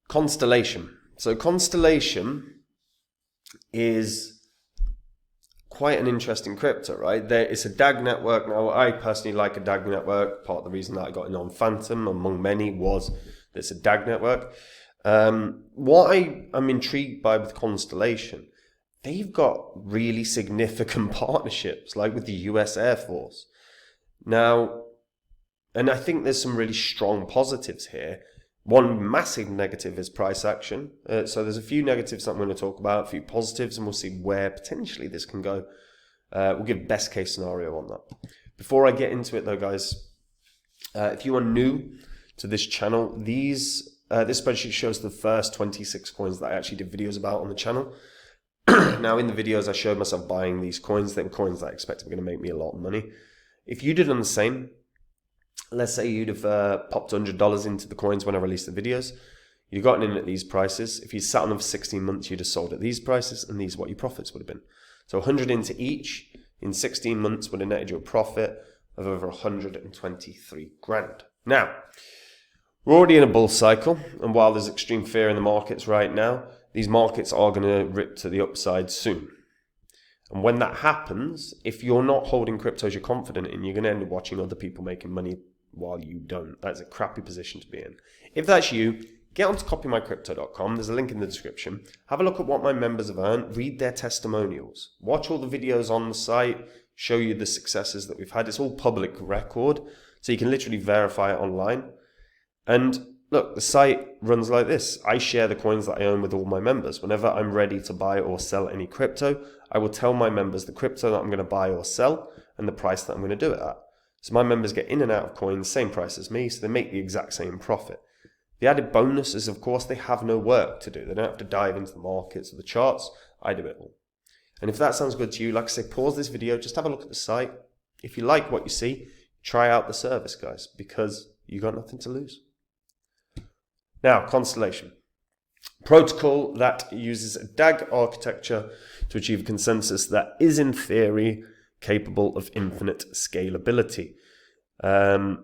Constellation. So Constellation is quite an interesting crypto, right? It's a DAG network. Now, I personally like a DAG network. Part of the reason that I got in on Phantom, among many, was that it's a DAG network. What I'm intrigued by with Constellation, they've got really significant partnerships, like with the US Air Force. Now, and I think there's some really strong positives here. One massive negative is price action. So there's a few negatives that I'm going to talk about, a few positives, and we'll see where potentially this can go. We'll give best case scenario on that. Before I get into it though, guys, if you are new to this channel, this spreadsheet shows the first 26 coins that I actually did videos about on the channel. Now, in the videos, I showed myself buying these coins. They were coins that I expected were going to make me a lot of money. If you did on the same, let's say you'd have popped $100 into the coins when I released the videos. You'd gotten in at these prices. If you sat on them for 16 months, you'd have sold at these prices, and these are what your profits would have been. So 100 into each in 16 months would have netted you a profit of over 123 grand. Now, we're already in a bull cycle, and while there's extreme fear in the markets right now, these markets are going to rip to the upside soon. And when that happens, if you're not holding cryptos you're confident in, you're going to end up watching other people making money while you don't. That's a crappy position to be in. If that's you, get onto copymycrypto.com. There's a link in the description. Have a look at what my members have earned. Read their testimonials. Watch all the videos on the site. Show you the successes that we've had. It's all public record, so you can literally verify it online. And look, the site runs like this. I share the coins that I own with all my members. Whenever I'm ready to buy or sell any crypto, I will tell my members the crypto that I'm going to buy or sell and the price that I'm going to do it at. So my members get in and out of coins, same price as me, so they make the exact same profit. The added bonus is, of course, they have no work to do. They don't have to dive into the markets or the charts. I do it all. And if that sounds good to you, like I say, pause this video, just have a look at the site. If you like what you see, try out the service, guys, because you got nothing to lose. Now, Constellation. Protocol that uses a DAG architecture to achieve a consensus that is, in theory, capable of infinite scalability. And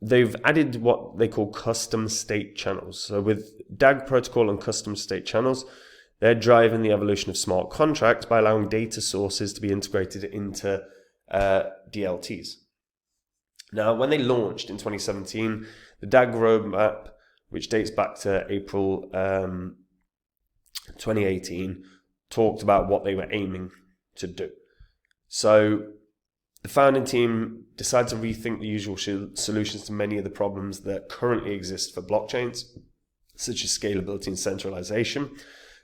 they've added what they call custom state channels. So with DAG protocol and custom state channels, they're driving the evolution of smart contracts by allowing data sources to be integrated into DLTs. Now, when they launched in 2017, the DAG roadmap, which dates back to April 2018, talked about what they were aiming to do. So the founding team decided to rethink the usual solutions to many of the problems that currently exist for blockchains, such as scalability and centralization.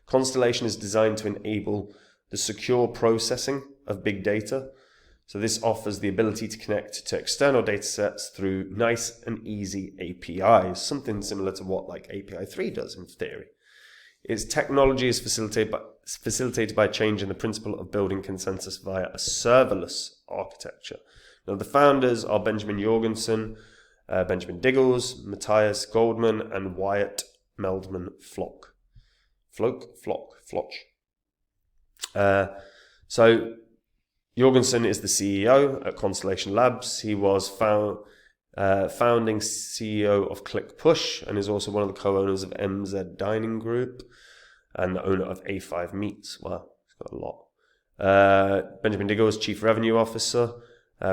Constellation is designed to enable the secure processing of big data. So this offers the ability to connect to external data sets through nice and easy APIs, something similar to what like API 3 does in theory. Its technology is facilitated by a change in the principle of building consensus via a serverless architecture. Now, the founders are Benjamin Jorgensen, Benjamin Diggles, Matthias Goldman, and Wyatt Meldman-Floch. So Jorgensen is the CEO at Constellation Labs. He was founding CEO of ClickPush and is also one of the co-owners of MZ Dining Group and the owner of A5 Meats. Wow, he's got a lot. Benjamin Diggles, Chief Revenue Officer.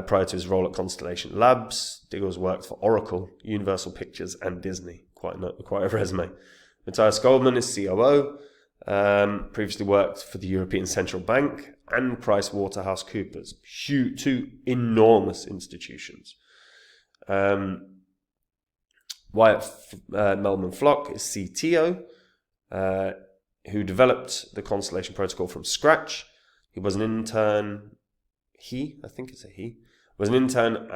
Prior to his role at Constellation Labs, Diggles worked for Oracle, Universal Pictures, and Disney. Quite a resume. Matthias Goldman is COO. Previously worked for the European Central Bank and PricewaterhouseCoopers, two enormous institutions. Wyatt Meldman-Floch is CTO, who developed the Constellation protocol from scratch. He was an intern. Was an intern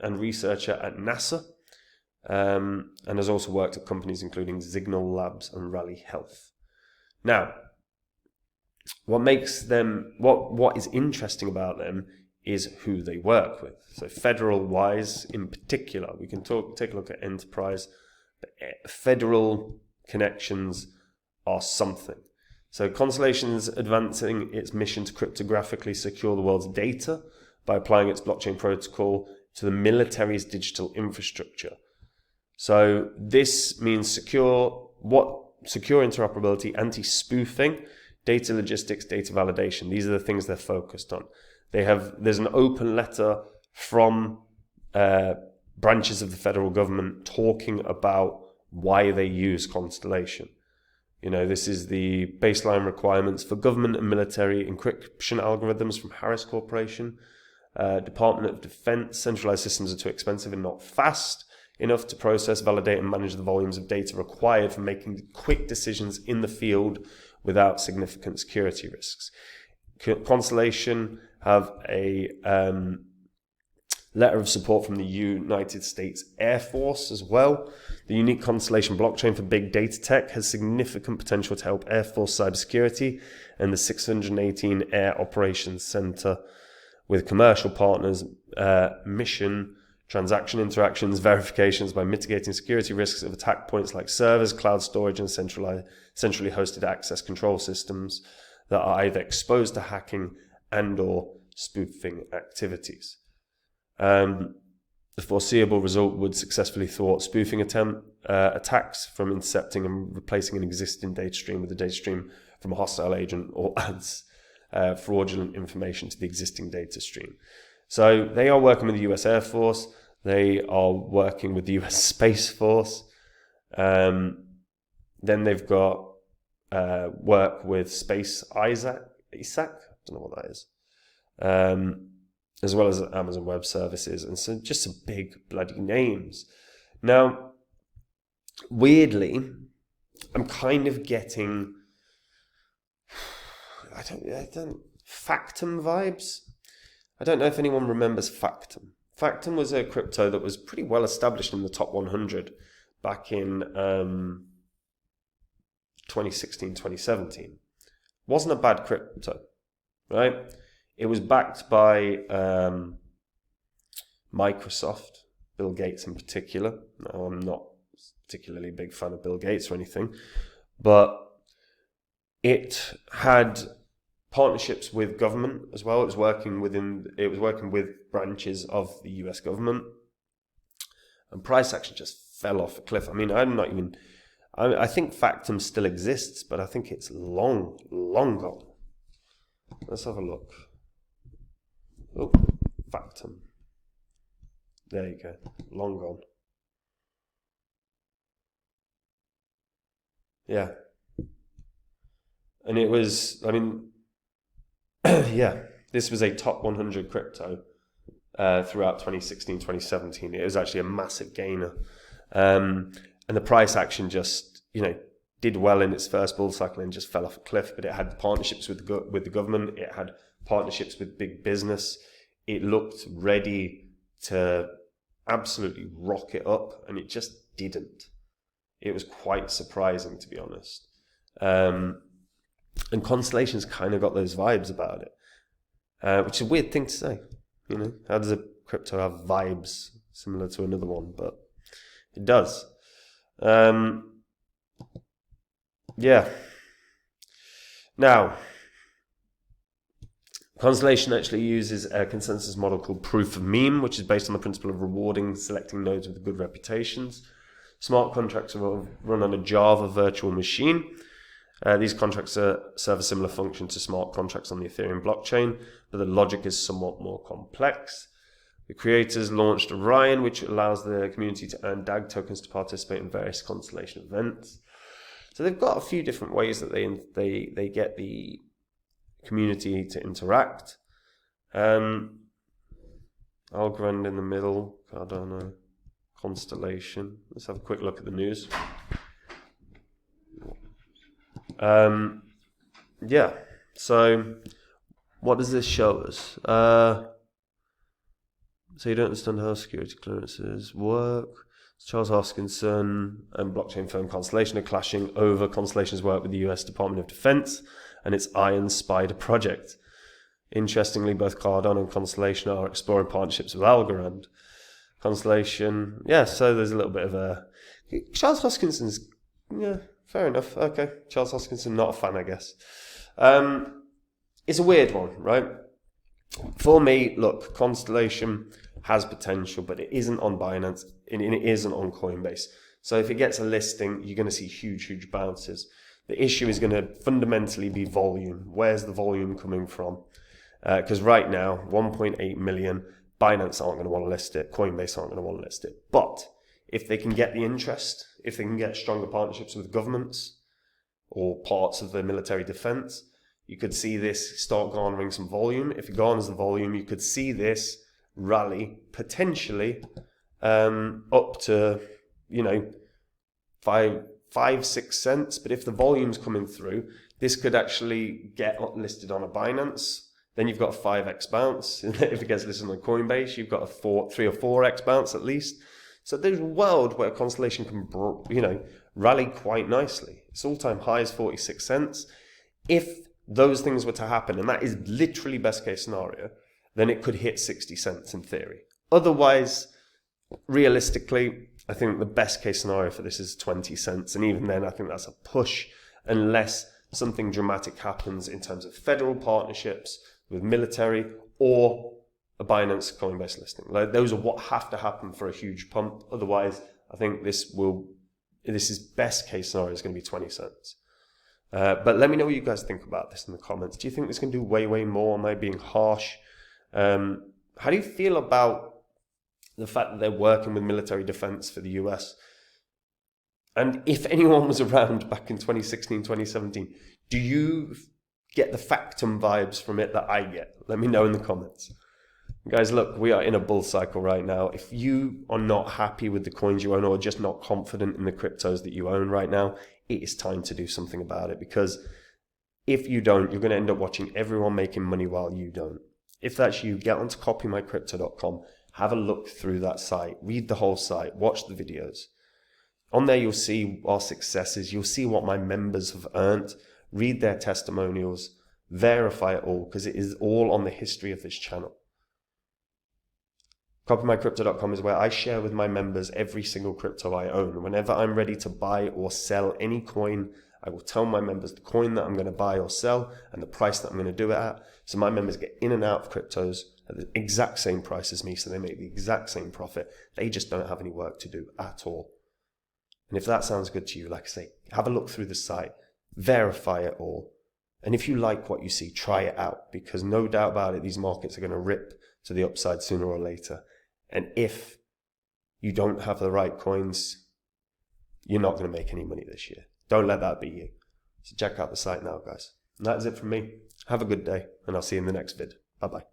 and researcher at NASA, and has also worked at companies including Signal Labs and Rally Health. Now, what is interesting about them is who they work with. So federal-wise, in particular, we can take a look at enterprise. But federal connections are something. So Constellation's advancing its mission to cryptographically secure the world's data by applying its blockchain protocol to the military's digital infrastructure. So this means secure interoperability, anti-spoofing, data logistics, data validation. These are the things they're focused on. There's an open letter from branches of the federal government talking about why they use Constellation. This is the baseline requirements for government and military encryption algorithms from Harris Corporation. Department of Defense, centralized systems are too expensive and not fast enough to process, validate, and manage the volumes of data required for making quick decisions in the field without significant security risks. Constellation have a letter of support from the United States Air Force as well. The unique Constellation blockchain for big data tech has significant potential to help Air Force cybersecurity and the 618 Air Operations Center with commercial partners, mission, transaction interactions, verifications by mitigating security risks of attack points like servers, cloud storage, and centrally hosted access control systems that are either exposed to hacking and or spoofing activities. The foreseeable result would successfully thwart spoofing attacks from intercepting and replacing an existing data stream with a data stream from a hostile agent, or adds fraudulent information to the existing data stream. So they are working with the US Air Force. They are working with the US Space Force. Then they've got work with Space ISAC. I don't know what that is. As well as Amazon Web Services. And so just some big bloody names. Now, weirdly, I'm kind of getting, I don't Factum vibes. I don't know if anyone remembers Factum. Factum was a crypto that was pretty well established in the top 100 back in 2016, 2017. Wasn't a bad crypto, right? It was backed by Microsoft, Bill Gates in particular. Now, I'm not particularly a big fan of Bill Gates or anything, but it had partnerships with government as well. It was working with branches of the US government, and price action just fell off a cliff. I mean, I think Factum still exists, but I think it's long gone. Let's have a look. Oh, Factum. There you go. Long gone. Yeah. And it was, yeah, this was a top 100 crypto throughout 2016, 2017. It was actually a massive gainer. And the price action just, did well in its first bull cycle and just fell off a cliff. But it had partnerships with the government. It had partnerships with big business. It looked ready to absolutely rock it up, and it just didn't. It was quite surprising, to be honest. And Constellation's kind of got those vibes about it, which is a weird thing to say. How does a crypto have vibes similar to another one? But it does. Yeah. Now, Constellation actually uses a consensus model called proof of meme, which is based on the principle of rewarding selecting nodes with good reputations. Smart contracts are run on a Java virtual machine. These contracts serve a similar function to smart contracts on the Ethereum blockchain, but the logic is somewhat more complex. The creators launched Orion, which allows the community to earn DAG tokens to participate in various Constellation events. So they've got a few different ways that they get the community to interact. Algorand in the middle, Cardano, Constellation. Let's have a quick look at the news. Yeah, so what does this show us? So you don't understand how security clearances work. Charles Hoskinson and blockchain firm Constellation are clashing over Constellation's work with the US Department of Defense and its Iron Spider project. Interestingly, both Cardano and Constellation are exploring partnerships with Algorand. Constellation, yeah, so there's a little bit of a... Charles Hoskinson's, yeah, fair enough. Okay, Charles Hoskinson, not a fan, I guess. It's a weird one, right? For me, look, Constellation, has potential, but it isn't on Binance and it isn't on Coinbase. So if it gets a listing, you're going to see huge bounces. The issue is going to fundamentally be volume. Where's the volume coming from? Because right now, 1.8 million, Binance aren't going to want to list it, Coinbase aren't going to want to list it. But if they can get the interest, if they can get stronger partnerships with governments or parts of the military defense, you could see this start garnering some volume. If it garners the volume, you could see this rally potentially up to, 5-6 cents. But if the volume's coming through, this could actually get listed on a Binance. Then you've got a 5x bounce. If it gets listed on Coinbase, you've got a 3 or 4x bounce at least. So there's a world where Constellation can, rally quite nicely. Its all-time high is 46 cents. If those things were to happen, and that is literally best case scenario, then it could hit 60 cents in theory. Otherwise, realistically, I think the best case scenario for this is 20 cents. And even then, I think that's a push unless something dramatic happens in terms of federal partnerships with military or a Binance Coinbase listing. Like, those are what have to happen for a huge pump. Otherwise, I think this is best case scenario is going to be 20 cents. But let me know what you guys think about this in the comments. Do you think this can do way more? Am I being harsh? How do you feel about the fact that they're working with military defense for the US? And if anyone was around back in 2016, 2017, do you get the Factum vibes from it that I get? Let me know in the comments. Guys, look, we are in a bull cycle right now. If you are not happy with the coins you own or just not confident in the cryptos that you own right now, it is time to do something about it, because if you don't, you're going to end up watching everyone making money while you don't. If that's you, get onto copymycrypto.com, have a look through that site, read the whole site, watch the videos. On there, you'll see our successes. You'll see what my members have earned, read their testimonials, verify it all, because it is all on the history of this channel. Copymycrypto.com is where I share with my members every single crypto I own. Whenever I'm ready to buy or sell any coin, I will tell my members the coin that I'm going to buy or sell and the price that I'm going to do it at. So my members get in and out of cryptos at the exact same price as me, so they make the exact same profit. They just don't have any work to do at all. And if that sounds good to you, like I say, have a look through the site, verify it all. And if you like what you see, try it out, because no doubt about it, these markets are going to rip to the upside sooner or later. And if you don't have the right coins, you're not going to make any money this year. Don't let that be you. So check out the site now, guys. And that is it from me. Have a good day, and I'll see you in the next vid. Bye-bye.